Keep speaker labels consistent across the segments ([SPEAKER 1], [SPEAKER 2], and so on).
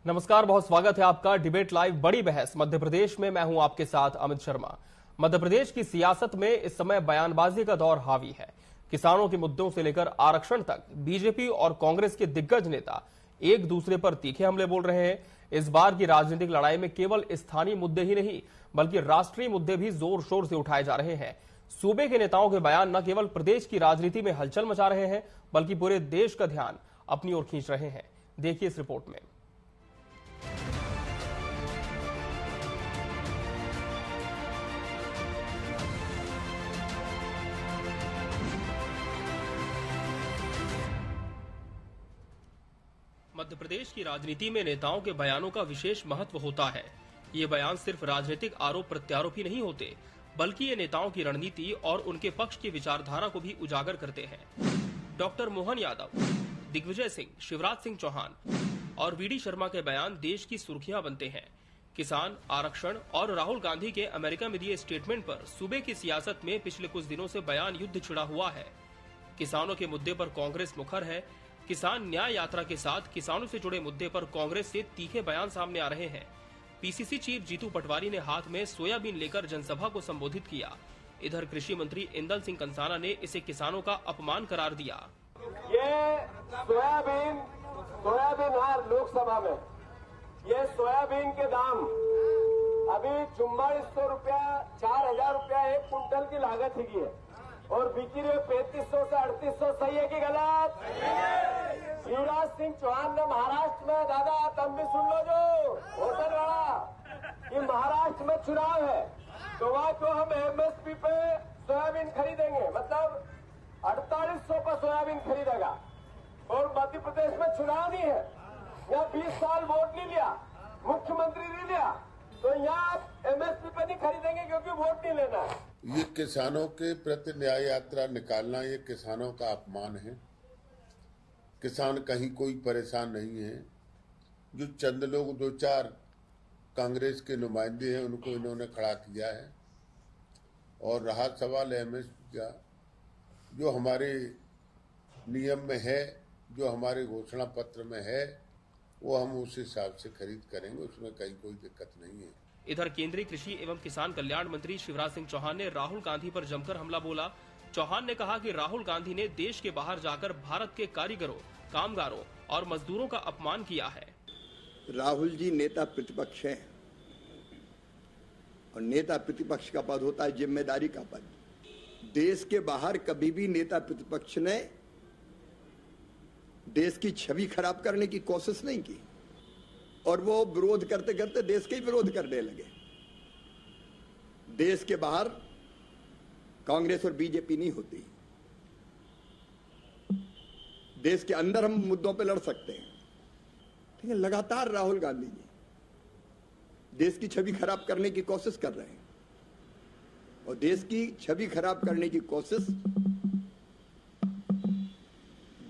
[SPEAKER 1] नमस्कार, बहुत स्वागत है आपका डिबेट लाइव बड़ी बहस मध्य प्रदेश में। मैं हूं आपके साथ अमित शर्मा। मध्य प्रदेश की सियासत में इस समय बयानबाजी का दौर हावी है। किसानों के मुद्दों से लेकर आरक्षण तक बीजेपी और कांग्रेस के दिग्गज नेता एक दूसरे पर तीखे हमले बोल रहे हैं। इस बार की राजनीतिक लड़ाई में केवल स्थानीय मुद्दे ही नहीं बल्कि राष्ट्रीय मुद्दे भी जोर शोर से उठाए जा रहे हैं। सूबे के नेताओं के बयान न केवल प्रदेश की राजनीति में हलचल मचा रहे हैं बल्कि पूरे देश का ध्यान अपनी ओर खींच रहे हैं। देखिए इस रिपोर्ट में। मध्य प्रदेश की राजनीति में नेताओं के बयानों का विशेष महत्व होता है। ये बयान सिर्फ राजनीतिक आरोप प्रत्यारोप ही नहीं होते बल्कि ये नेताओं की रणनीति और उनके पक्ष की विचारधारा को भी उजागर करते हैं। डॉक्टर मोहन यादव, दिग्विजय सिंह, शिवराज सिंह चौहान और वीडी शर्मा के बयान देश की सुर्खियां बनते हैं। किसान, आरक्षण और राहुल गांधी के अमेरिका में दिए स्टेटमेंट पर सूबे की सियासत में पिछले कुछ दिनों से बयान युद्ध छिड़ा हुआ है। किसानों के मुद्दे पर कांग्रेस मुखर है। किसान न्याय यात्रा के साथ किसानों से जुड़े मुद्दे पर कांग्रेस से तीखे बयान सामने आ रहे हैं। पीसीसी चीफ जीतू पटवारी ने हाथ में सोयाबीन लेकर जनसभा को संबोधित किया। इधर कृषि मंत्री इंदल सिंह कंसाना ने इसे किसानों का अपमान करार दिया।
[SPEAKER 2] ये सोयाबीन हर लोकसभा में ये सोयाबीन के दाम अभी 4400 रुपया 4000 रुपया एक कुंटल की लागत ही है और बिक्री में 3500 से 3800। सही है कि गलत? शिवराज सिंह चौहान ने महाराष्ट्र में, दादा तुम भी सुन लो, जो होटल वाला कि महाराष्ट्र में चुनाव है तो वहां को हम एमएसपी पे सोयाबीन खरीदेंगे, मतलब 4800 पर सोयाबीन खरीदेगा। और मध्य प्रदेश में चुनाव नहीं है, यहाँ 20 साल वोट नहीं लिया, मुख्यमंत्री नहीं लिया, तो यहाँ एमएसपी पे नहीं खरीदेंगे क्योंकि वोट नहीं लेना है।
[SPEAKER 3] ये किसानों के प्रति न्याय यात्रा निकालना ये किसानों का अपमान है। किसान कहीं कोई परेशान नहीं है। जो चंद लोग दो चार कांग्रेस के नुमाइंदे हैं उनको इन्होंने खड़ा किया है। और रहा सवाल एमएसपी का, जो हमारे नियम में है, जो हमारे घोषणा पत्र में है, वो हम उस हिसाब से खरीद करेंगे, उसमें कहीं कोई दिक्कत नहीं है।
[SPEAKER 1] इधर केंद्रीय कृषि एवं किसान कल्याण मंत्री शिवराज सिंह चौहान ने राहुल गांधी पर जमकर हमला बोला। चौहान ने कहा कि राहुल गांधी ने देश के बाहर जाकर भारत के कारीगरों, कामगारों और मजदूरों का अपमान किया है।
[SPEAKER 4] राहुल जी नेता प्रतिपक्ष हैं और नेता प्रतिपक्ष का पद होता है जिम्मेदारी का पद। देश के बाहर कभी भी नेता प्रतिपक्ष ने देश की छवि खराब करने की कोशिश नहीं की और वो विरोध करते करते देश के ही विरोध करने लगे। देश के बाहर कांग्रेस और बीजेपी नहीं होती, देश के अंदर हम मुद्दों पे लड़ सकते हैं। ठीक है, लगातार राहुल गांधी जी देश की छवि खराब करने की कोशिश कर रहे हैं और देश की छवि खराब करने की कोशिश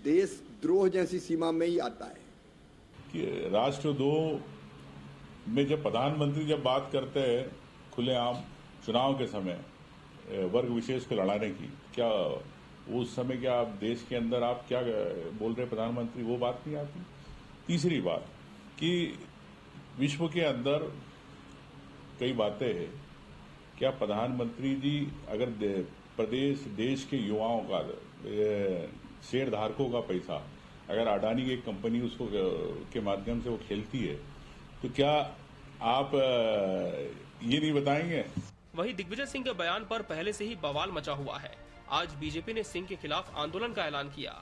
[SPEAKER 4] देशद्रोह जैसी सीमा में ही आता है।
[SPEAKER 5] कि राष्ट्रद्रोह में जब प्रधानमंत्री जब बात करते हैं खुलेआम चुनाव के समय वर्ग विशेष को लड़ाने की, क्या उस समय क्या आप देश के अंदर आप क्या बोल रहे प्रधानमंत्री, वो बात नहीं आती। तीसरी बात कि विश्व के अंदर कई बातें हैं, क्या प्रधानमंत्री जी अगर प्रदेश देश के युवाओं का, शेयर धारकों का पैसा अगर अडानी की एक कंपनी उसको के माध्यम से वो खेलती है तो क्या आप ये नहीं बताएंगे?
[SPEAKER 1] वहीं दिग्विजय सिंह के बयान पर पहले से ही बवाल मचा हुआ है। आज बीजेपी ने सिंह के खिलाफ आंदोलन का ऐलान किया।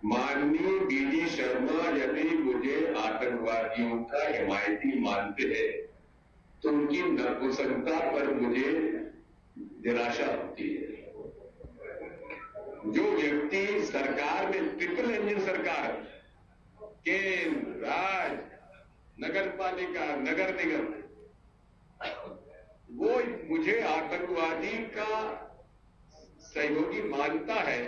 [SPEAKER 6] माननीय वीडी शर्मा यदि मुझे आतंकवादियों का हिमायती मानते हैं तो उनकी नपुंसकता पर मुझे निराशा होती है। जो व्यक्ति सरकार में ट्रिपल इंजन सरकार के राज, नगर पालिका, नगर निगम, वो मुझे आतंकवादी का सहयोगी मानता है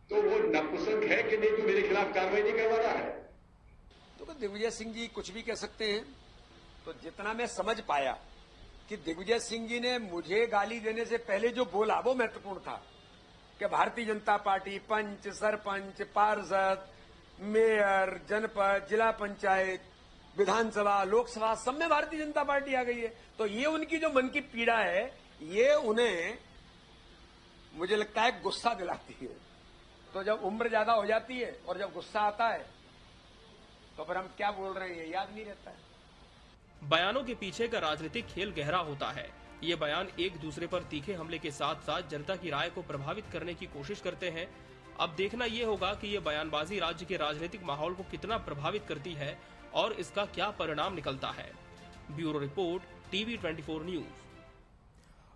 [SPEAKER 6] तो वो नपुंसक है कि नहीं, जो मेरे खिलाफ कार्रवाई नहीं करवा रहा है।
[SPEAKER 7] तो दिग्विजय सिंह जी कुछ भी कह सकते हैं। तो जितना मैं समझ पाया कि दिग्विजय सिंह जी ने मुझे गाली देने से पहले जो बोला वो महत्वपूर्ण था कि भारतीय जनता पार्टी पंच, सरपंच, पार्षद, मेयर, जनपद, जिला पंचायत विधानसभा, लोकसभा सब में भारतीय जनता पार्टी आ गई है। तो ये उनकी जो मन की पीड़ा है, ये उन्हें मुझे लगता है गुस्सा दिलाती है। तो जब उम्र ज्यादा हो जाती है और जब गुस्सा आता है तो फिर हम क्या बोल रहे हैं ये याद नहीं रहता है।
[SPEAKER 1] बयानों के पीछे का राजनीतिक खेल गहरा होता है। ये बयान एक दूसरे पर तीखे हमले के साथ साथ जनता की राय को प्रभावित करने की कोशिश करते हैं। अब देखना ये होगा कि ये बयानबाजी राज्य के राजनीतिक माहौल को कितना प्रभावित करती है और इसका क्या परिणाम निकलता है। Bureau report, TV 24 news.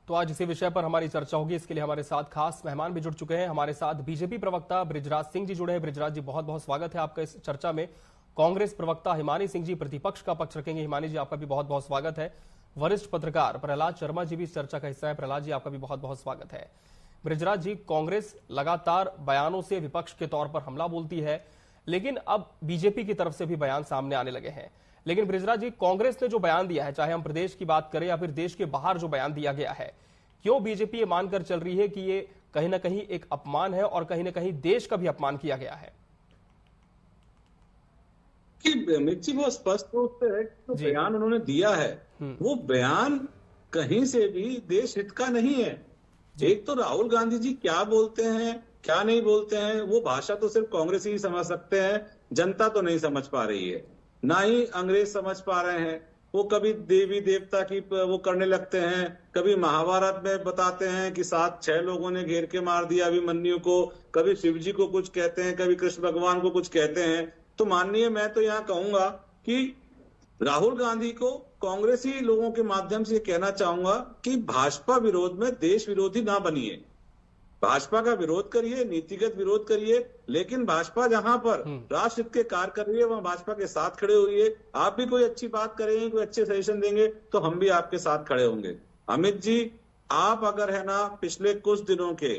[SPEAKER 1] तो आज इसी विषय पर हमारी चर्चा होगी। इसके लिए हमारे साथ खास मेहमान भी जुड़ चुके हैं। हमारे साथ बीजेपी प्रवक्ता बृजराज सिंह जी जुड़े हैं। बृजराज जी, बहुत बहुत स्वागत है आपका इस चर्चा में। कांग्रेस प्रवक्ता हिमानी सिंह जी प्रतिपक्ष का पक्ष रखेंगे। हिमानी जी, आपका भी बहुत बहुत स्वागत है। वरिष्ठ पत्रकार प्रहलाद शर्मा जी भी इस चर्चा का हिस्सा है। प्रहलाद जी, आपका भी बहुत बहुत स्वागत है। बृजराज जी, कांग्रेस लगातार बयानों से विपक्ष के तौर पर हमला बोलती है, लेकिन अब बीजेपी की तरफ से भी बयान सामने आने लगे हैं। लेकिन बृजराज जी, कांग्रेस ने जो बयान दिया है, चाहे हम प्रदेश की बात करें या फिर देश के बाहर जो बयान दिया गया है, क्यों बीजेपी ये मानकर चल रही है कि ये कहीं ना कहीं एक अपमान है और कहीं ना कहीं देश का भी अपमान किया गया है?
[SPEAKER 8] कि मिर्ची बहुत स्पष्ट रूप से है कि जो बयान उन्होंने दिया है वो बयान कहीं से भी देश हित का नहीं है। एक तो राहुल गांधी जी क्या बोलते हैं क्या नहीं बोलते हैं वो भाषा तो सिर्फ कांग्रेस ही समझ सकते हैं, जनता तो नहीं समझ पा रही है, ना ही अंग्रेज समझ पा रहे हैं। वो कभी देवी देवता की वो करने लगते हैं, कभी महाभारत में बताते हैं कि 7-6 लोगों ने घेर के मार दिया अभिमन्यु को, कभी शिव जी को कुछ कहते हैं, कभी कृष्ण भगवान को कुछ कहते हैं। तो माननीय, मैं तो यहाँ कहूंगा कि राहुल गांधी को कांग्रेसी लोगों के माध्यम से कहना चाहूंगा कि भाजपा विरोध में देश विरोधी ना बनिए। भाजपा का विरोध करिए, नीतिगत विरोध करिए, लेकिन भाजपा जहां पर राष्ट्र हित के कार्य कर रही है वहां भाजपा के साथ खड़े होइए। आप भी कोई अच्छी बात करेंगे, कोई अच्छे सजेशन देंगे तो हम भी आपके साथ खड़े होंगे। अमित जी, आप अगर है ना पिछले कुछ दिनों के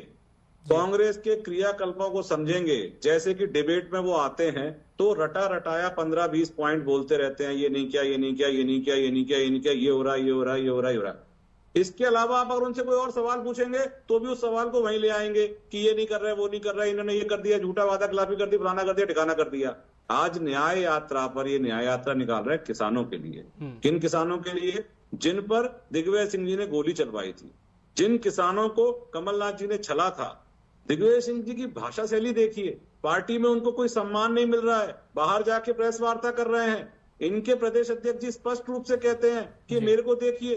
[SPEAKER 8] कांग्रेस के क्रियाकल्पों को समझेंगे, जैसे कि डिबेट में वो आते हैं तो रटा रटाया 15-20 पॉइंट बोलते रहते हैं, ये नहीं किया, ये नहीं किया, ये नहीं किया, ये नहीं किया, ये नहीं किया, ये हो रहा है, ये हो रहा है, ये हो रहा है, ये हो रहा है। इसके अलावा आप अगर उनसे कोई और सवाल पूछेंगे तो भी उस सवाल को वहीं ले आएंगे कि ये नहीं कर रहे, वो नहीं कर रहे, इन्होंने ये कर दिया, झूठा वादा खिलाफी कर दी, फलाना कर दिया, ठिकाना कर दिया। आज न्याय यात्रा पर ये न्याय यात्रा निकाल रहे हैं किसानों के लिए। किन किसानों के लिए? जिन पर दिग्विजय सिंह जी ने गोली चलवाई थी, जिन किसानों को कमलनाथ जी ने छला था। दिग्विजय सिंह जी की भाषा शैली देखिए, पार्टी में उनको कोई सम्मान नहीं मिल रहा है, बाहर जाके प्रेस वार्ता कर रहे हैं। इनके प्रदेश अध्यक्ष जी स्पष्ट रूप से कहते हैं कि मेरे को देखिए,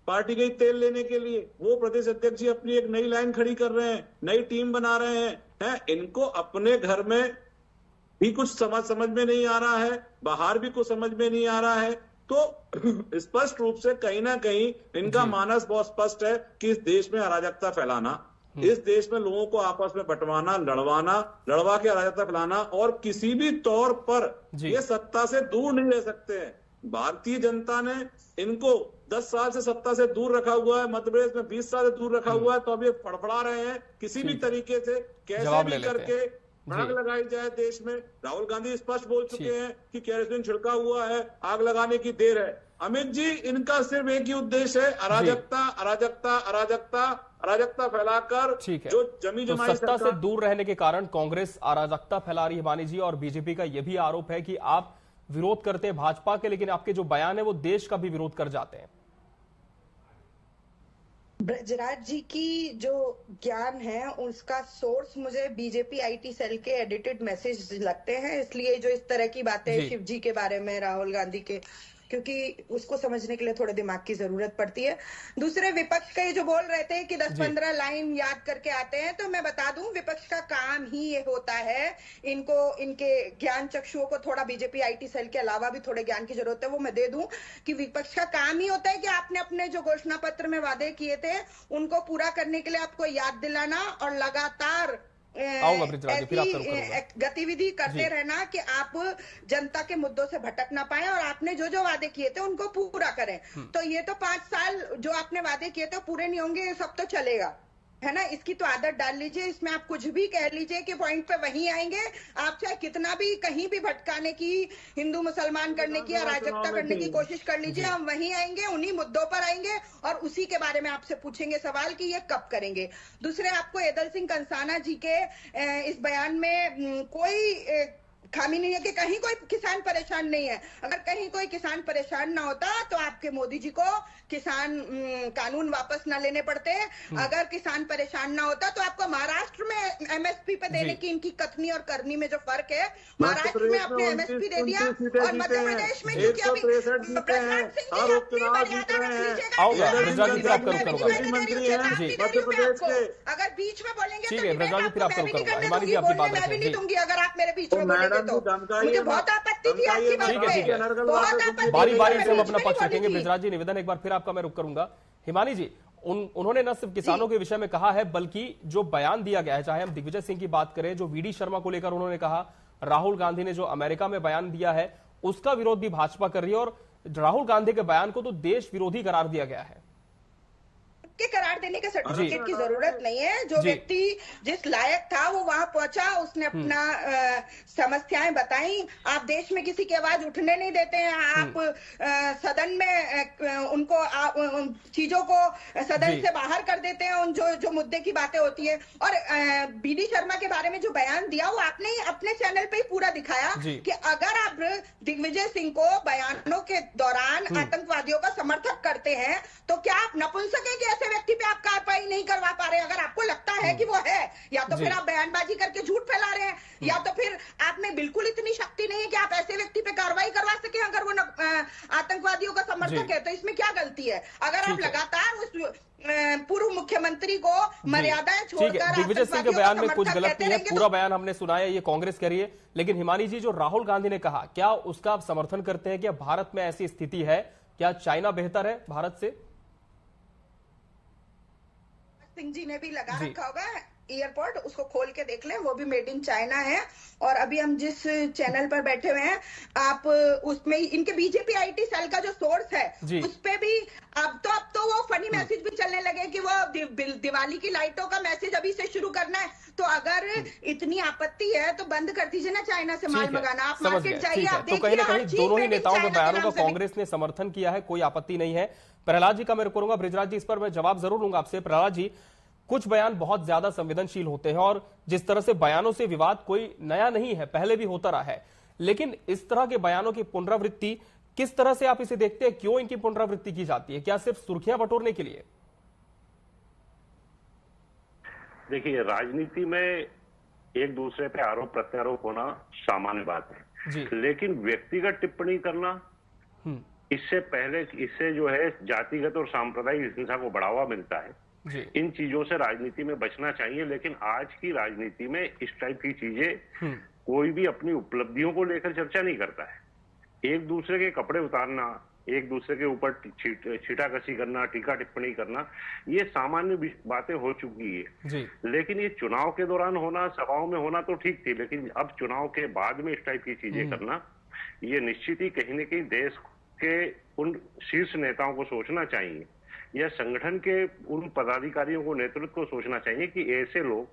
[SPEAKER 8] पार्टी गई तेल लेने के लिए, वो प्रदेश अध्यक्ष जी अपनी एक नई लाइन खड़ी कर रहे हैं, नई टीम बना रहे हैं। इनको अपने घर में भी कुछ समझ में नहीं आ रहा है, बाहर भी कुछ समझ में नहीं आ रहा है। तो स्पष्ट रूप से कहीं ना कहीं इनका मानस बहुत स्पष्ट है कि इस देश में अराजकता फैलाना, इस देश में लोगों को आपस में बंटवाना, लड़वा के अराजकता फैलाना, और किसी भी तौर पर ये सत्ता से दूर नहीं रह सकते हैं। भारतीय जनता ने इनको 10 साल से सत्ता से दूर रखा हुआ है, मध्य प्रदेश में 20 साल से दूर रखा हुआ है, तो अब ये फड़फड़ा रहे हैं किसी भी तरीके से, कैसे भी करके आग लगाई जाए देश में। राहुल गांधी स्पष्ट बोल चुके हैं कि केरोसिन छिड़का हुआ है, आग लगाने की देर है। अमित जी, इनका सिर्फ एक ही उद्देश्य है, अराजकता, अराजकता, अराजकता, अराजकता फैलाकर जो जमी जमाई
[SPEAKER 1] सत्ता से दूर रहने के कारण कांग्रेस अराजकता फैला रही है। हिमानी जी, और बीजेपी का यह भी आरोप है कि आप विरोध करते हैं भाजपा के, लेकिन आपके जो बयान है वो देश का भी विरोध कर जाते हैं।
[SPEAKER 9] ब्रजराज जी की जो ज्ञान है उसका सोर्स मुझे बीजेपी आईटी सेल के एडिटेड मैसेज लगते हैं, इसलिए जो इस तरह की बातें शिव जी के बारे में, राहुल गांधी के, क्योंकि उसको समझने के लिए थोड़े दिमाग की जरूरत पड़ती है। दूसरे विपक्ष का ये जो बोल रहे थे कि 10-15 लाइन याद करके आते हैं, तो मैं बता दूं विपक्ष का काम ही ये होता है, इनको इनके ज्ञान चक्षुओं को थोड़ा बीजेपी आईटी सेल के अलावा भी थोड़े ज्ञान की जरूरत है, वो मैं दे दूं कि विपक्ष का काम ही होता है कि आपने अपने जो घोषणा पत्र में वादे किए थे उनको पूरा करने के लिए आपको याद दिलाना और लगातार ऐसी गतिविधि करते रहना कि आप जनता के मुद्दों से भटक ना पाए और आपने जो जो वादे किए थे उनको पूरा करें। तो ये तो 5 साल जो आपने वादे किए थे पूरे नहीं होंगे, ये सब तो चलेगा, है ना। इसकी तो आदत डाल लीजिए, इसमें आप कुछ भी कह लीजिए कि पॉइंट पे वहीं आएंगे। आप चाहे कितना भी कहीं भी भटकाने की, हिंदू मुसलमान करने की, अराजकता करने की कोशिश कर लीजिए, हम वहीं आएंगे, उन्हीं मुद्दों पर आएंगे और उसी के बारे में आपसे पूछेंगे सवाल कि ये कब करेंगे। दूसरे, आपको एदल सिंह कंसाना जी के इस बयान में कोई खामी नहीं है कि कहीं कोई किसान परेशान नहीं है। अगर कहीं कोई किसान परेशान ना होता तो आपके मोदी जी को किसान कानून वापस ना लेने पड़ते। अगर किसान परेशान ना होता तो आपको महाराष्ट्र में एमएसपी पे देने की इनकी कथनी और करनी में जो फर्क है, महाराष्ट्र में आपने एमएसपी दे दिया और मध्य प्रदेश में क्योंकि अभी प्रशांत सिंह जी अपनी मर्यादा रख लीजिएगा। अगर बीच में बोलेंगे तो मैं भी नहीं दूंगी अगर आप मेरे बीच में बोलेंगे तो। मुझे बहुत आपत्ति थी आपकी बात पे, बहुत आपत्ति।
[SPEAKER 1] बारी बारी से हम अपना पक्ष रखेंगे। बृजराज जी, निवेदन एक बार फिर आपका मैं रुक करूंगा। हिमानी जी, उन्होंने न सिर्फ किसानों के विषय में कहा है, बल्कि जो बयान दिया गया है, चाहे हम दिग्विजय सिंह की बात करें, जो वीडी शर्मा को लेकर उन्होंने कहा, राहुल गांधी ने जो अमेरिका में बयान दिया है उसका विरोध भी भाजपा कर रही है, और राहुल गांधी के बयान को तो देश विरोधी करार दिया गया है।
[SPEAKER 9] के करार देने के सर्टिफिकेट की जरूरत नहीं है। जो व्यक्ति जिस लायक था वो वहां पहुंचा, उसने अपना समस्याएं बताई। आप देश में किसी की आवाज उठने नहीं देते हैं। आप सदन में उनको चीजों को सदन से बाहर कर देते हैं, उन जो मुद्दे की बातें होती है। और बीडी शर्मा के बारे में जो बयान दिया वो आपने अपने चैनल पे ही पूरा दिखाया कि अगर आप दिग्विजय सिंह को बयानों के दौरान आतंकवादियों का समर्थक करते हैं तो क्या आप नपुंसक है कि ऐसे व्यक्ति पे आप कार्रवाई नहीं करवा पा रहे? अगर आपको लगता है कि वो है, या तो फिर आप बयानबाजी करके झूठ फैला रहे हैं, या तो फिर आप में बिल्कुल इतनी शक्ति नहीं है कि आप ऐसे व्यक्ति पे कार्रवाई करवा सके अगर वो आतंकवादियों का समर्थक है। तो इसमें क्या गलती है? अगर आप लगातार उस पूर्व मुख्यमंत्री को मर्यादाएं छोड़कर
[SPEAKER 1] दिग्विजय सिंह के बयान में कुछ गलत नहीं है, पूरा बयान हमने सुना है, ये कांग्रेस कह रही है। लेकिन हिमानी जी, जो राहुल गांधी ने कहा, क्या उसका आप समर्थन करते हैं? क्या भारत में ऐसी स्थिति है? क्या चाइना बेहतर है भारत से?
[SPEAKER 9] सिंह जी ने भी लगा रखा होगा एयरपोर्ट, उसको खोल के देख लें, वो भी मेड इन चाइना है। और अभी हम जिस चैनल पर बैठे हुए हैं, आप उसमें इनके बीजेपी आईटी सेल का जो सोर्स है उस पे भी अब तो वो फनी मैसेज भी चलने लगे कि वो दिवाली की लाइटों का मैसेज अभी से शुरू करना है। तो अगर इतनी आपत्ति है तो बंद कर दीजिए ना चाइना से माल मंगाना। आप मार्केट जाइए, आप
[SPEAKER 1] देखिए। तो कहीं ना कहीं दोनों ही नेताओं के बयानों का कांग्रेस ने समर्थन किया है, कोई आपत्ति नहीं है। प्रहलाद जी का मैं करूंगा, बृजराज जी इस पर मैं जवाब जरूर लूंगा आपसे। प्रहलाद जी, कुछ बयान बहुत ज्यादा संवेदनशील होते हैं, और जिस तरह से बयानों से विवाद कोई नया नहीं है, पहले भी होता रहा है, लेकिन इस तरह के बयानों की पुनरावृत्ति किस तरह से आप इसे देखते हैं? क्यों इनकी पुनरावृत्ति की जाती है? क्या सिर्फ सुर्खियां बटोरने के लिए?
[SPEAKER 10] देखिए, राजनीति में एक दूसरे पे आरोप प्रत्यारोप होना सामान्य बात है, लेकिन व्यक्तिगत टिप्पणी करना, इससे पहले इससे जो है जातिगत और सांप्रदायिक हिंसा को बढ़ावा मिलता है। इन चीजों से राजनीति में बचना चाहिए। लेकिन आज की राजनीति में इस टाइप की चीजें कोई भी अपनी उपलब्धियों को लेकर चर्चा नहीं करता है। एक दूसरे के कपड़े उतारना, एक दूसरे के ऊपर छीटाकशी करना, टीका टिप्पणी करना, ये सामान्य बातें हो चुकी है। लेकिन ये चुनाव के दौरान होना, सभाओं में होना तो ठीक थी, लेकिन अब चुनाव के बाद में इस टाइप की चीजें करना, ये निश्चित ही कहीं न कहीं देश के उन शीर्ष नेताओं को सोचना चाहिए, या संगठन के उन पदाधिकारियों को, नेतृत्व को सोचना चाहिए कि ऐसे लोग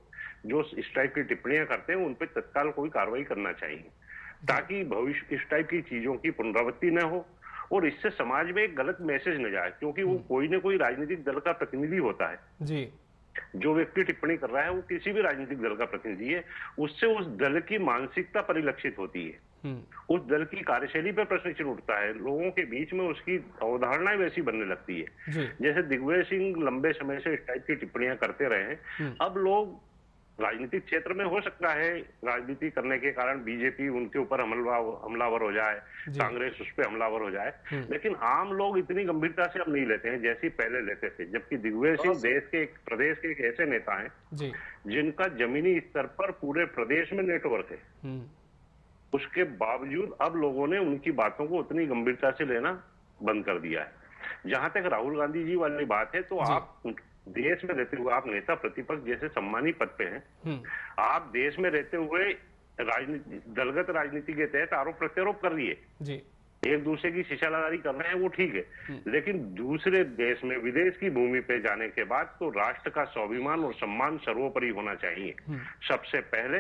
[SPEAKER 10] जो इस टाइप की टिप्पणियां करते हैं उन पर तत्काल कोई कार्रवाई करना चाहिए, ताकि भविष्य इस टाइप की चीजों की पुनरावृत्ति न हो और इससे समाज में एक गलत मैसेज न जाए। क्योंकि वो कोई न कोई राजनीतिक दल का प्रतिनिधि होता है जी। जो व्यक्ति टिप्पणी कर रहा है वो किसी भी राजनीतिक दल का प्रतिनिधि है, उससे उस दल की मानसिकता परिलक्षित होती है, उस दल की कार्यशैली पर प्रश्न चिन्ह उठता है, लोगों के बीच में उसकी अवधारणाएं वैसी बनने लगती है। जैसे दिग्विजय सिंह लंबे समय से इस टाइप की टिप्पणियां करते रहे हैं, अब लोग राजनीतिक क्षेत्र में हो सकता है राजनीति करने के कारण बीजेपी उनके ऊपर हमलावर हो जाए, कांग्रेस उस पर हमलावर हो जाए, लेकिन आम लोग इतनी गंभीरता से अब नहीं लेते हैं जैसी पहले लेते थे। जबकि दिग्विजय सिंह देश के प्रदेश के एक ऐसे नेता हैं जिनका जमीनी स्तर पर पूरे प्रदेश में नेटवर्क है, उसके बावजूद अब लोगों ने उनकी बातों को उतनी गंभीरता से लेना बंद कर दिया है। जहां तक राहुल गांधी जी वाली बात है, तो आप देश में रहते हुए, आप नेता प्रतिपक्ष जैसे सम्मानी पद पे हैं, आप देश में रहते हुए राजनीति, दलगत राजनीति के तहत आरोप प्रत्यारोप कर रही है, एक दूसरे की शिशालादारी कर रहे हैं, वो ठीक है, लेकिन दूसरे देश में, विदेश की भूमि पे जाने के बाद तो राष्ट्र का स्वाभिमान और सम्मान सर्वोपरि होना चाहिए। सबसे पहले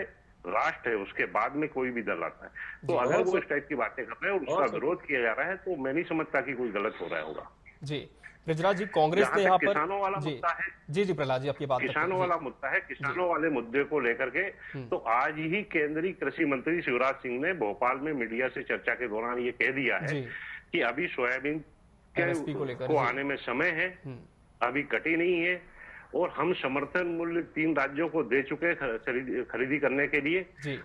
[SPEAKER 10] राष्ट्र है, उसके बाद में कोई भी दल आता है। तो अगर वो इस टाइप की बातें कर रहे हैं और उसका विरोध किया जा रहा है, तो मैं नहीं समझता कि कोई गलत हो रहा होगा।
[SPEAKER 1] जी ब्रिजराज जी, कांग्रेस ने यहाँ पर
[SPEAKER 10] किसानों वाला मुद्दा है,
[SPEAKER 1] जी प्रहलाद जी आपकी बात,
[SPEAKER 10] किसानों वाला मुद्दा है, किसानों वाले मुद्दे को लेकर के तो आज ही केंद्रीय कृषि मंत्री शिवराज सिंह ने भोपाल में मीडिया से चर्चा के दौरान ये कह दिया है कि अभी सोयाबीन को आने में समय है, अभी कटी नहीं है और हम समर्थन मूल्य 3 राज्यों को दे चुके हैं खरीदी करने के लिए।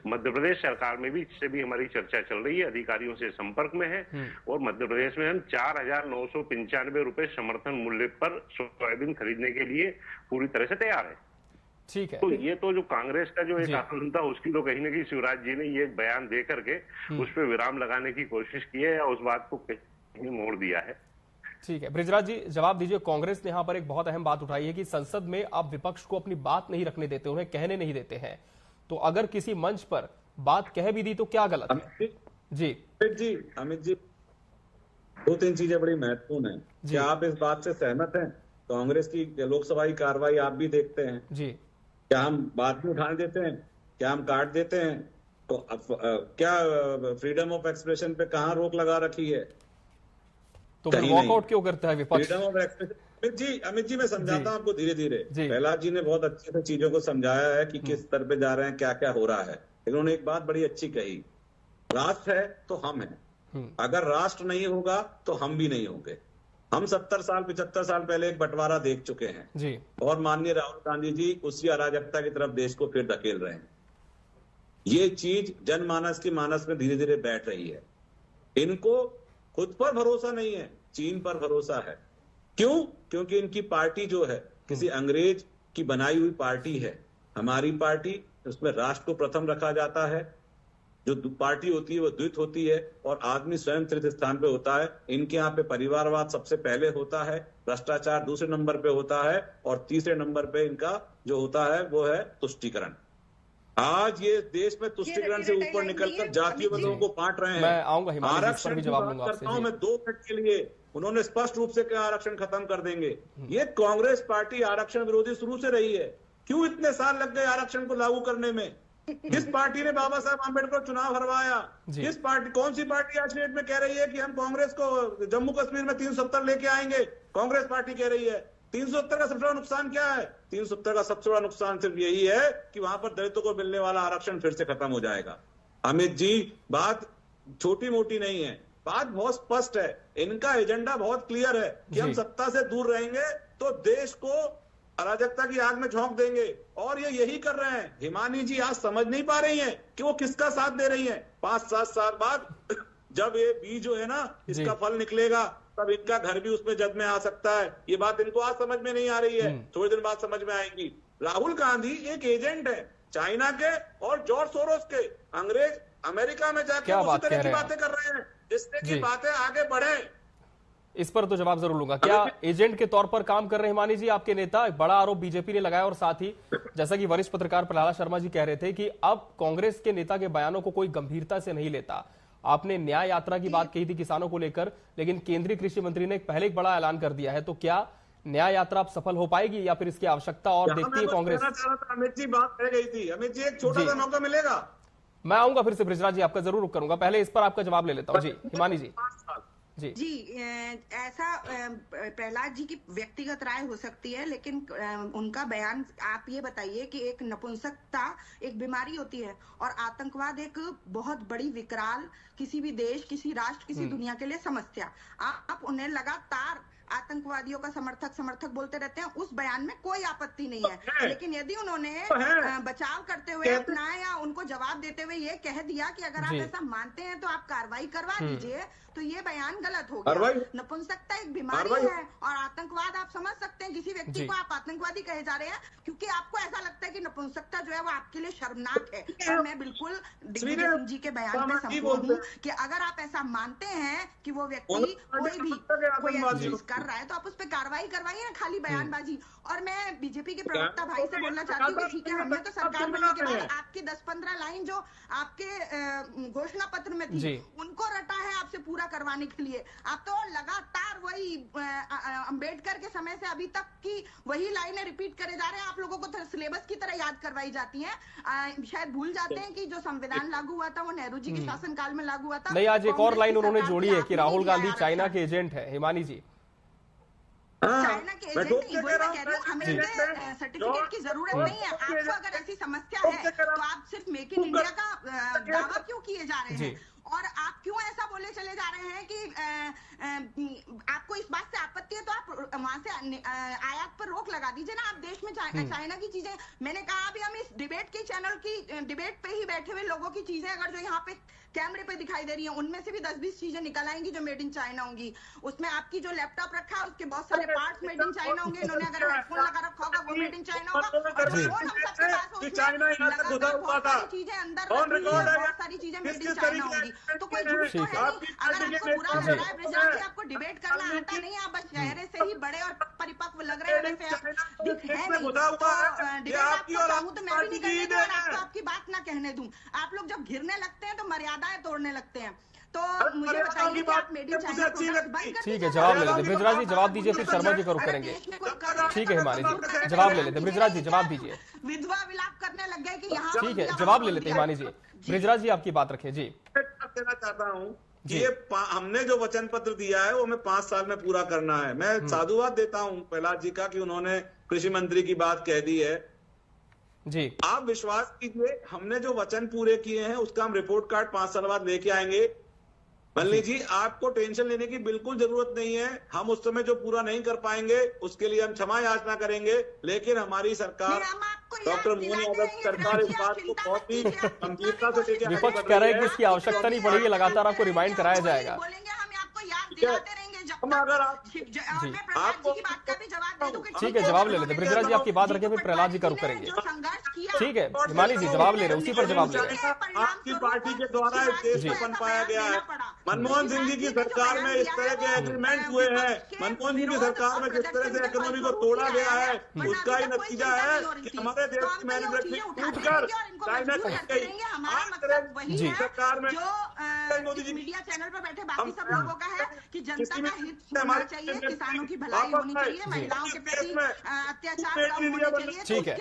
[SPEAKER 10] मध्य प्रदेश सरकार में भी इससे भी हमारी चर्चा चल रही है, अधिकारियों से संपर्क में है और मध्य प्रदेश में हम 4,995 रुपए समर्थन मूल्य पर सोयाबीन खरीदने के लिए पूरी तरह से तैयार है।
[SPEAKER 1] ठीक है,
[SPEAKER 10] तो ये तो जो कांग्रेस का जो एक आंदोलन था उसकी तो कहीं ना कहीं शिवराज जी ने ये बयान दे करके उस पर विराम लगाने की कोशिश की है या उस बात को कहीं मोड़ दिया है।
[SPEAKER 1] ठीक है ब्रिजराज जी, जवाब दीजिए। कांग्रेस ने यहाँ पर एक बहुत अहम बात उठाई है कि संसद में आप विपक्ष को अपनी बात नहीं रखने देते, उन्हें कहने नहीं देते हैं, तो अगर किसी मंच पर बात कह भी दी तो क्या गलत है? जी
[SPEAKER 8] अमित जी 2-3 चीजें बड़ी महत्वपूर्ण है। क्या आप इस बात से सहमत हैं? कांग्रेस की लोकसभा की कार्रवाई आप भी देखते हैं
[SPEAKER 1] जी,
[SPEAKER 8] क्या हम बात नहीं उठाने देते हैं? क्या हम काट देते हैं? तो क्या फ्रीडम ऑफ एक्सप्रेशन पे कहाँ रोक लगा रखी है?
[SPEAKER 1] तो वॉकआउट क्यों करता है विपक्ष?
[SPEAKER 8] Freedom of expression Amit ji मैं समझाता हूं आपको धीरे धीरे। प्रहलाद जी ने बहुत अच्छे से चीजों को समझाया है कि किस स्तर पे जा रहे हैं, क्या क्या हो रहा है। लेकिन उन्होंने एक बात बड़ी अच्छी कही, राष्ट्र है तो हम हैं, अगर राष्ट्र नहीं होगा तो हम भी नहीं होंगे। हम 70-75 साल पहले एक बंटवारा देख चुके हैं
[SPEAKER 1] जी,
[SPEAKER 8] और माननीय राहुल गांधी जी उसी अराजकता की तरफ देश को फिर धकेल रहे हैं। ये चीज जनमानस की मानस में धीरे धीरे बैठ रही है। इनको खुद पर भरोसा नहीं है, चीन पर भरोसा है। क्यों? क्योंकि इनकी पार्टी जो है किसी अंग्रेज की बनाई हुई पार्टी है। हमारी पार्टी, उसमें राष्ट्र को प्रथम रखा जाता है, जो पार्टी होती है वो द्वित होती है और आदमी स्वयं तृतीय स्थान पे होता है। इनके यहाँ पे परिवारवाद सबसे पहले होता है, भ्रष्टाचार दूसरे नंबर पे होता है और तीसरे नंबर पे इनका जो होता है वो है तुष्टीकरण। आज ये देश में तुष्टीकरण से ऊपर निकलकर जातीय लोगों को बांट रहे हैं।
[SPEAKER 1] मैं आऊंगा
[SPEAKER 8] आरक्षण की बात करता हूं मैं 2 मिनट के लिए। उन्होंने स्पष्ट रूप से कहा आरक्षण खत्म कर देंगे। ये कांग्रेस पार्टी आरक्षण विरोधी शुरू से रही है। क्यों इतने साल लग गए आरक्षण को लागू करने में? किस पार्टी ने बाबा साहब आम्बेडकर चुनाव हरवाया? किस पार्टी, कौन सी पार्टी आज डेट में कह रही है कि हम कांग्रेस को जम्मू कश्मीर में 370 लेके आएंगे? कांग्रेस पार्टी कह रही है। 370 का सबसे बड़ा नुकसान क्या है? 370 का सबसे बड़ा नुकसान सिर्फ यही है कि वहां पर दलितों को मिलने वाला आरक्षण फिर से खत्म हो जाएगा। अमित जी बात छोटी मोटी नहीं है, बात बहुत स्पष्ट है। इनका एजेंडा बहुत क्लियर है कि हम सत्ता से दूर रहेंगे तो देश को अराजकता की आग में झोंक देंगे और ये यही कर रहे हैं। हिमानी जी आज समझ नहीं पा रही हैं कि वो किसका साथ दे रही हैं। 5-7 साल बाद जब ये बीज जो है ना इसका फल निकलेगा तब इनका घर भी उसमें जद में आ सकता है। ये बात इनको आज समझ में नहीं आ रही है, थोड़े दिन बाद समझ में आएगी। राहुल गांधी एक एजेंट है चाइना के और जॉर्ज सोरोस के। अंग्रेज अमेरिका में जाके उसी तरह की बातें कर रहे हैं जिससे कि बातें आगे बढ़े।
[SPEAKER 1] इस पर तो जवाब जरूर लूंगा। क्या एजेंट के तौर पर काम कर रहे हैं हिमानी जी आपके नेता? एक बड़ा आरोप बीजेपी ने लगाया और साथ ही जैसा कि वरिष्ठ पत्रकार प्रहलाद शर्मा जी कह रहे थे कि अब कांग्रेस के नेता के बयानों को कोई गंभीरता से नहीं लेता। आपने न्याय यात्रा की बात कही थी किसानों को लेकर, लेकिन केंद्रीय कृषि मंत्री ने पहले एक बड़ा ऐलान कर दिया है, तो क्या न्याय यात्रा अब सफल हो पाएगी या फिर इसकी आवश्यकता और देखती है कांग्रेस?
[SPEAKER 8] अमित जी बात रह गई थी, अमित जी एक छोटा सा मौका मिलेगा।
[SPEAKER 1] मैं आऊंगा फिर से ब्रिजराज जी, आपका जरूर रुक करूंगा, पहले इस पर आपका जवाब ले लेता हूँ। जी हिमानी जी।
[SPEAKER 9] जी ऐसा प्रहलाद जी की व्यक्तिगत राय हो सकती है, लेकिन उनका बयान आप ये बताइए कि एक नपुंसकता एक बीमारी होती है और आतंकवाद एक बहुत बड़ी विकराल किसी भी देश, किसी राष्ट्र, किसी दुनिया के लिए समस्या। आप उन्हें लगातार आतंकवादियों का समर्थक बोलते रहते हैं, उस बयान में कोई आपत्ति नहीं है। लेकिन यदि उन्होंने बचाव करते हुए अपना या उनको जवाब देते हुए ये कह दिया कि अगर आप ऐसा मानते हैं तो आप कार्रवाई करवा दीजिए, तो ये बयान गलत हो गया। नपुंसकता एक बीमारी है और आतंकवाद आप समझ सकते हैं, किसी व्यक्ति को आप आतंकवादी कहे जा रहे हैं क्योंकि आपको ऐसा लगता है कि नपुंसकता जो है वो आपके लिए शर्मनाक है। और मैं बिल्कुल दिग्विजय सिंह जी के बयान पे सहमत हूँ कि अगर आप ऐसा मानते हैं कि वो व्यक्ति कोई चीज कर रहा है तो आप उस पर कार्रवाई करवाइए ना, खाली बयानबाजी। और मैं बीजेपी के प्रवक्ता भाई से बोलना चाहती हूँ कि ठीक है, हमने तो सरकार बनने के बाद आपकी 10-15 लाइन जो आपके घोषणा पत्र में थी उनको रटा है आपसे पूरा करवाने के लिए। आप तो लगातार वही अंबेडकर के समय से अभी तक की वही लाइनें रिपीट करे जा रहे हैं। आप लोगों को तो सिलेबस की तरह याद करवाई जाती हैं। शायद भूल जाते हैं कि जो संविधान लागू हुआ था वो नेहरू जी के शासनकाल में लागू हुआ था।
[SPEAKER 1] नहीं, आज एक और लाइन उन्होंने जोड़ी है कि राहुल गांधी चाइना के एजेंट है। हिमानी जी
[SPEAKER 9] चाइना के एजेंट नहीं, वही मैं कह रही हूँ, हमें सर्टिफिकेट की जरूरत नहीं है। आपको अगर ऐसी समस्या है तो आप सिर्फ मेक इन इंडिया का दावा क्यों किए जा रहे हैं, और आप क्यों ऐसा बोले चले जा रहे हैं कि आपको इस बात से आपत्ति है तो आप वहां से आयात पर रोक लगा दीजिए ना। आप देश में चाइना की चीजें, मैंने कहा अभी हम इस डिबेट के चैनल की डिबेट पे ही बैठे हुए लोगों की चीजें अगर जो यहाँ पे कैमरे पे दिखाई दे रही है, उनमें से भी 10-20 चीजें निकल आएंगी जो मेड इन चाइना होंगी। उसमें आपकी जो लैपटॉप रखा है उसके बहुत सारे पार्ट्स मेड इन चाइना होंगे, इन्होंने अगर हेडफोन लगा रखा होगा वो मेड इन चाइना होगा, और फोन हम सबके पास बहुत सारी चीजें अंदर बहुत सारी चीजें मेड इन चाइना होंगी। तो कोई झूठ तो है नहीं। अगर आपको बुरा लग रहा है ब्रिजलाल जी, आपको डिबेट करना आता नहीं, आप बस चेहरे से ही बड़े और परिपक्व लग रहे हैं, वैसे है नहीं। तो डिबेट आपको चाहूँ तो मैं भी नहीं करने दूँ और आपको आपकी बात ना कहने दूँ। आप लोग जब घिरने लगते हैं तो मर्यादाएं तोड़ने लगते हैं। तो मुझे बताइए कि आप मेड इन चाइना प्रोडक्ट्स बंद कर दीजिए।
[SPEAKER 1] ठीक है, जवाब ले लेते ब्रिजराज जी, जवाब दीजिए, फिर शर्मा जी का रुख करेंगे। ठीक है हिमानी जी, जवाब ले लेते ब्रिजराज जी, जवाब दीजिए।
[SPEAKER 9] विधवा विलाप करने लग गए कि यहाँ,
[SPEAKER 1] ठीक है, जवाब ले लेते हिमानी जी। ब्रिजराज जी आपकी बात रखिए जी।
[SPEAKER 8] कहना चाहता हूँ ये हमने जो वचन पत्र दिया है वो हमें 5 साल में पूरा करना है। मैं साधुवाद देता हूँ प्रहलाद जी का कि उन्होंने कृषि मंत्री की बात कह दी है
[SPEAKER 1] जी।
[SPEAKER 8] आप विश्वास कीजिए, हमने जो वचन पूरे किए हैं उसका हम रिपोर्ट कार्ड 5 साल बाद लेके आएंगे। मल्ली जी, आपको टेंशन लेने की बिल्कुल जरूरत नहीं है। हम उस समय जो पूरा नहीं कर पाएंगे उसके लिए हम क्षमा याचना करेंगे, लेकिन हमारी सरकार, डॉक्टर मोहन यादव सरकार इस बात को बहुत ही गंभीरता से लेकर
[SPEAKER 1] विपक्ष कह रहे हैं कि इसकी आवश्यकता नहीं पड़ेगी, लगातार आपको रिमाइंड कराया जाएगा।
[SPEAKER 8] हम अगर
[SPEAKER 1] ठीक है, जवाब ले लेते ब्रिजराज जी आपकी बात रखें, फिर प्रहलाद जी का रुख करेंगे। ठीक है हिमानी जी, जवाब ले रहे, उसी पर जवाब ले रहे।
[SPEAKER 8] आपकी पार्टी के द्वारा इस देश को बन पाया गया है। मनमोहन सिंह जी की सरकार में इस तरह के एग्रीमेंट हुए हैं, मनमोहन सिंह की सरकार में जिस तरह से इकोनॉमी को तोड़ा गया है उसका ही नतीजा है कि हमारे देश की मैन्युफैक्चरिंग टूटकर चाइना चली गई।
[SPEAKER 1] जी
[SPEAKER 8] सरकार में
[SPEAKER 9] मोदी जी मीडिया चैनल पर बैठे बाकी सब लोगों का है कि जनता का हित होना चाहिए, किसानों की भलाई होनी चाहिए, महिलाओं के प्रति अत्याचार कम होने चाहिए।
[SPEAKER 1] ठीक है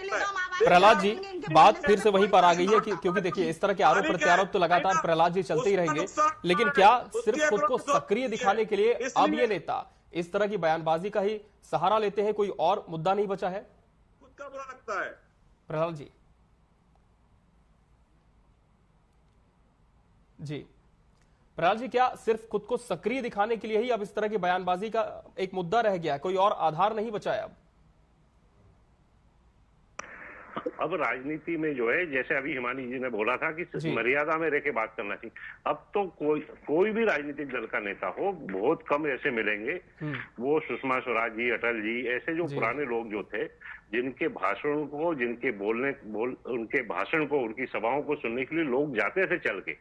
[SPEAKER 1] प्रहलाद जी, बात फिर से वहीं पर आ गई है कि क्योंकि देखिए इस तरह के आरोप प्रत्यारोप तो लगातार प्रहलाद जी चलते ही रहेंगे, लेकिन क्या सिर्फ खुद को सक्रिय दिखाने के लिए अब ये नेता इस तरह की बयानबाजी का ही सहारा लेते हैं? कोई और मुद्दा नहीं बचा है?
[SPEAKER 8] खुद का बुरा लगता है
[SPEAKER 1] प्रहलाद जी। जी प्रहलाद जी, क्या सिर्फ खुद को सक्रिय दिखाने के लिए ही अब इस तरह की बयानबाजी का एक मुद्दा रह गया है, कोई और आधार नहीं बचा है?
[SPEAKER 10] अब राजनीति में जो है, जैसे अभी हिमानी जी ने बोला था कि मर्यादा में रह के बात करना चाहिए, अब तो कोई भी राजनीतिक दल का नेता हो, बहुत कम ऐसे मिलेंगे, वो सुषमा स्वराज जी, अटल जी, ऐसे जो पुराने लोग जो थे, जिनके भाषण को, उनके भाषण को, उनकी सभाओं को सुनने के लिए लोग जाते थे चल के।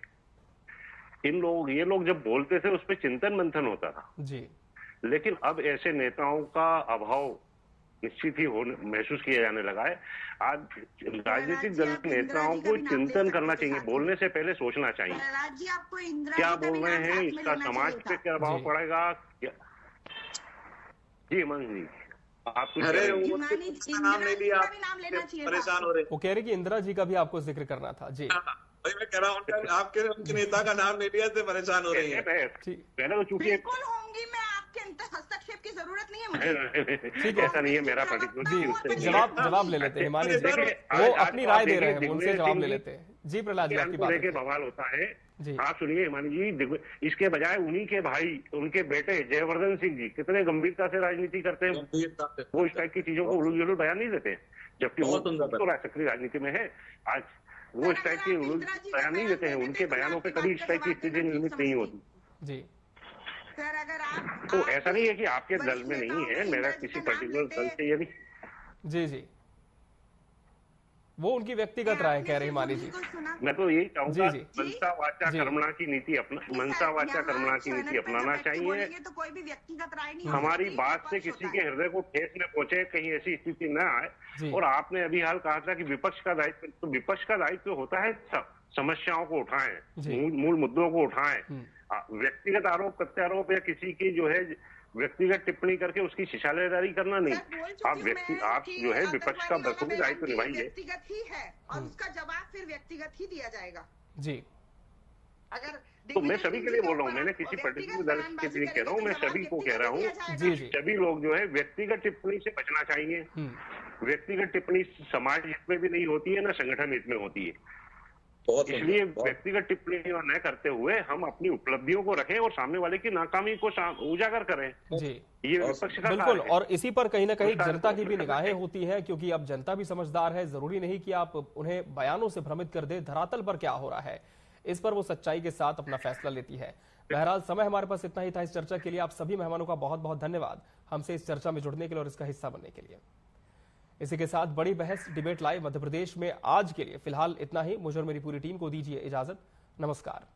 [SPEAKER 10] ये लोग जब बोलते थे उस पर चिंतन मंथन होता था
[SPEAKER 1] जी।
[SPEAKER 10] लेकिन अब ऐसे नेताओं का अभाव निश्चित ही महसूस किया जाने लगा है। आज राजनीतिक दल के नेताओं को चिंतन करना चाहिए, बोलने से पहले सोचना चाहिए क्या बोल रहे हैं, इसका समाज पे क्या प्रभाव पड़ेगा। जी मन जी, आप
[SPEAKER 8] नाम नहीं लिया, परेशान हो रहे।
[SPEAKER 1] वो कह रहे कि इंदिरा जी का भी आपको जिक्र करना था। जी
[SPEAKER 8] भाई, मैं कह रहा हूँ आपके उनके नेता का नाम नहीं लिया से परेशान हो रही है।
[SPEAKER 10] पहले तो चूंकि
[SPEAKER 9] बिल्कुल होंगी, मैं आपके हस्तक्षेप की जरूरत नहीं है मुझे।
[SPEAKER 10] ठीक है, ऐसा नहीं है मेरा पर्टिकुलर।
[SPEAKER 1] जवाब ले लेते हैं हिमानी जी, वो अपनी राय दे रहे हैं, उनसे जवाब ले लेते हैं। जी प्रहलाद जी आपकी बात
[SPEAKER 10] के बवाल होता है। आप सुनिए हिमानी जी, इसके बजाय उन्हीं के भाई, उनके बेटे जयवर्धन सिंह जी कितने गंभीरता से राजनीति करते हैं, वो इस टाइप की चीजों को उलझ उलझ बयान नहीं देते, जबकि वो तो सक्रिय राजनीति में है। आज वो इस टाइप की बयान नहीं देते हैं, उनके बयानों पे कभी इस टाइप की स्थिति निर्मित नहीं होती।
[SPEAKER 1] जी
[SPEAKER 9] सर, अगर आप
[SPEAKER 10] तो ऐसा नहीं है कि आपके दल में नहीं है, मेरा किसी पर्टिकुलर दल से ये नहीं।
[SPEAKER 1] जी जी, वो उनकी व्यक्तिगत राय कह रही हिमानी जी।
[SPEAKER 10] मैं तो यही चाहूंगा, मनसा वाचा कर्मणा की नीति अपनाना चाहिए।
[SPEAKER 9] तो कोई भी व्यक्तिगत राय नहीं,
[SPEAKER 10] हमारी बात से किसी के हृदय को ठेस न पहुंचे, कहीं ऐसी स्थिति न आए। और आपने अभी हाल कहा था कि विपक्ष का दायित्व, तो विपक्ष का दायित्व होता है समस्याओं को उठाएं, मूल मुद्दों को उठाएं। व्यक्तिगत आरोप प्रत्यारोप या किसी की जो है व्यक्तिगत टिप्पणी करके उसकी शिशालेदारी करना नहीं। आप जो है विपक्ष का बखूबी दायित्व निभाइए।
[SPEAKER 9] व्यक्तिगत ही है और उसका जवाब फिर व्यक्तिगत ही दिया जाएगा।
[SPEAKER 1] जी,
[SPEAKER 9] अगर
[SPEAKER 10] तो मैं सभी के लिए बोल रहा हूँ, मैंने किसी पर्टिकुलर दल के लिए कह रहा हूँ, मैं सभी को कह रहा हूँ, सभी लोग जो है व्यक्तिगत टिप्पणी से बचना चाहिए। व्यक्तिगत टिप्पणी समाज हित में भी नहीं होती है, ना संगठन हित में होती है। इसलिए व्यक्तिगत टिप्पणी न करते हुए हम अपनी उपलब्धियों को रखें और सामने वाले की नाकामी को उजागर करें।
[SPEAKER 1] जी,
[SPEAKER 10] ये विपक्ष का
[SPEAKER 1] बिल्कुल। और इसी पर कहीं ना कहीं जनता की भी निगाहें होती है, क्योंकि अब जनता भी समझदार है। जरूरी नहीं कि आप उन्हें बयानों से भ्रमित कर दे, धरातल पर क्या हो रहा है इस पर वो सच्चाई के साथ अपना फैसला लेती है। बहरहाल समय हमारे पास इतना ही था इस चर्चा के लिए। आप सभी मेहमानों का बहुत बहुत धन्यवाद हमसे इस चर्चा में जुड़ने के लिए और इसका हिस्सा बनने के लिए। इसी के साथ बड़ी बहस डिबेट लाइव मध्य प्रदेश में आज के लिए फिलहाल इतना ही। मुझे और मेरी पूरी टीम को दीजिए इजाजत। नमस्कार।